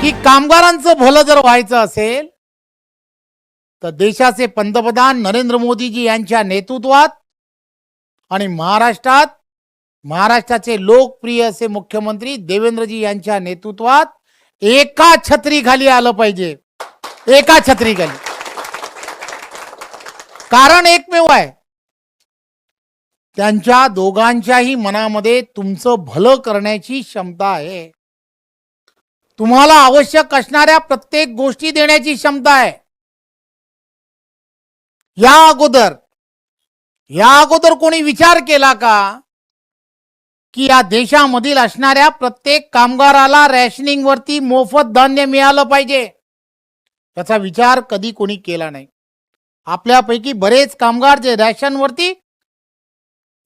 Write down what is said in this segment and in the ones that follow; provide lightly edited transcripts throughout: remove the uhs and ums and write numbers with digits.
की कामगारांचं भलं जर व्हायचं असेल तर देशाचे पंतप्रधान नरेंद्र मोदीजी यांच्या नेतृत्वात आणि महाराष्ट्राचे लोकप्रिय असे मुख्यमंत्री देवेंद्रजी यांच्या नेतृत्वात एका छत्रीखाली आलं पाहिजे. एका छत्रीखाली. कारण एकमेव आहे, त्यांच्या दोघांच्याही मनामध्ये तुमचं भलं करण्याची क्षमता आहे. तुम्हाला आवश्यक असणाऱ्या प्रत्येक गोष्टी देण्याची क्षमता आहे. या अगोदर कोणी विचार केला का की या देशामधील असणाऱ्या प्रत्येक कामगाराला रॅशनिंग वरती मोफत धान्य मिळालं पाहिजे? याचा विचार कधी कोणी केला नाही. आपल्यापैकी बरेच कामगार जे रॅशन वरती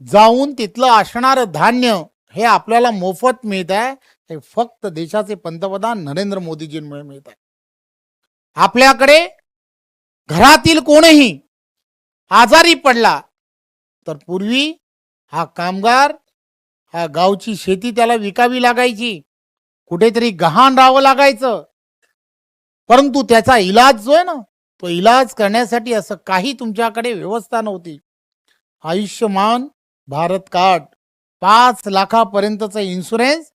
जाऊन तिथलं असणारं धान्य हे आपल्याला मोफत मिळत आहे, हे फक्त देशाचे पंतप्रधान नरेंद्र मोदीजींमुळे मिळत आहे. आपल्याकडे घरातील कोणीही आजारी पडला तर पूर्वी हा कामगार, हा गावची शेती त्याला विकावी लागायची, कुठेतरी गहाण राहावं लागायचं. परंतु त्याचा इलाज जो आहे ना, तो इलाज करण्यासाठी असं काही तुमच्याकडे व्यवस्था नव्हती. आयुष्यमान भारत कार्ड, 5 लाखापर्यंतचा इन्शुरन्स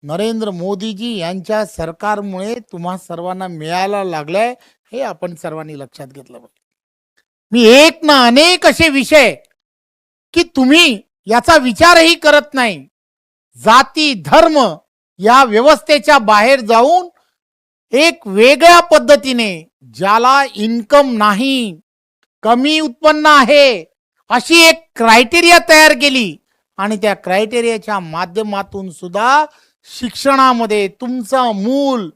नरेंद्र मोदीजी यांच्या सरकारमुळे तुम्हा सर्वांना मिळायला लागलाय, हे आपण सर्वांनी लक्षात घेतलं पाहिजे. मी एक ना अनेक असे विषय की तुम्ही याचा विचारही करत नाही. जाती धर्म या व्यवस्थेच्या बाहेर जाऊन एक वेगळ्या पद्धतीने ज्याला इन्कम नाही, कमी उत्पन्न आहे, अशी एक क्रायटेरिया तयार केली आणि त्या क्रायटेरियाच्या माध्यमातून सुद्धा शिक्षणामध्ये तुमचं मूल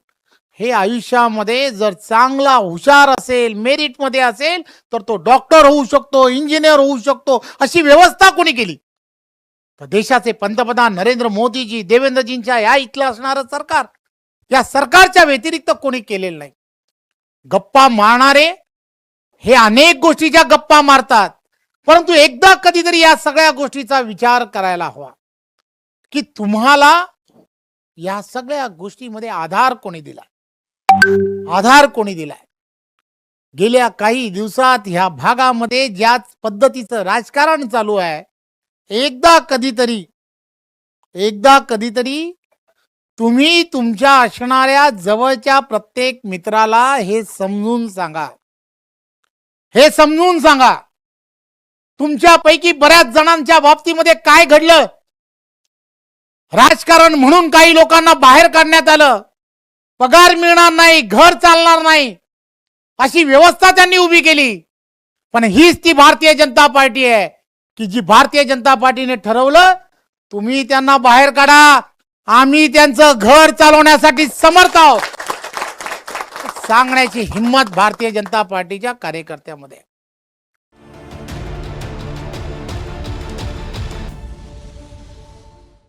हे आयुष्यामध्ये जर चांगला हुशार असेल, मेरिटमध्ये असेल तर तो डॉक्टर होऊ शकतो, इंजिनियर होऊ शकतो, अशी व्यवस्था कोणी केली? तर देशाचे पंतप्रधान नरेंद्र मोदीजी, देवेंद्रजींच्या या इथलं असणारं सरकार, या सरकारच्या व्यतिरिक्त कोणी केलेलं नाही. गप्पा मारणारे हे अनेक गोष्टीच्या गप्पा मारतात, परंतु एकदा कधीतरी या सगळ्या गोष्टीचा विचार करायला हवा की तुम्हाला या सगळ्या गोष्टीमध्ये आधार कोणी दिला? आधार कोणी दिलाय? गेल्या काही दिवसात ह्या भागामध्ये ज्याच पद्धतीचं राजकारण चालू आहे, एकदा कधीतरी तुम्ही तुमच्या असणाऱ्या जवळच्या प्रत्येक मित्राला हे समजून सांगा. तुमच्यापैकी बऱ्याच जणांच्या बाबतीमध्ये काय घडलं? राजकारण म्हणून काही लोकांना बाहेर काढण्यात आलं. पगार मिळणार नाही, घर चालणार नाही, अशी व्यवस्था त्यांनी उभी केली. पण हीच ती भारतीय जनता पार्टी आहे की जी भारतीय जनता पार्टीने ठरवलं तुम्ही त्यांना बाहेर काढा, आम्ही त्यांचं घर चालवण्यासाठी समर्थ आहोत, सांगण्याची हिम्मत भारतीय जनता पार्टीच्या कार्यकर्त्यामध्ये.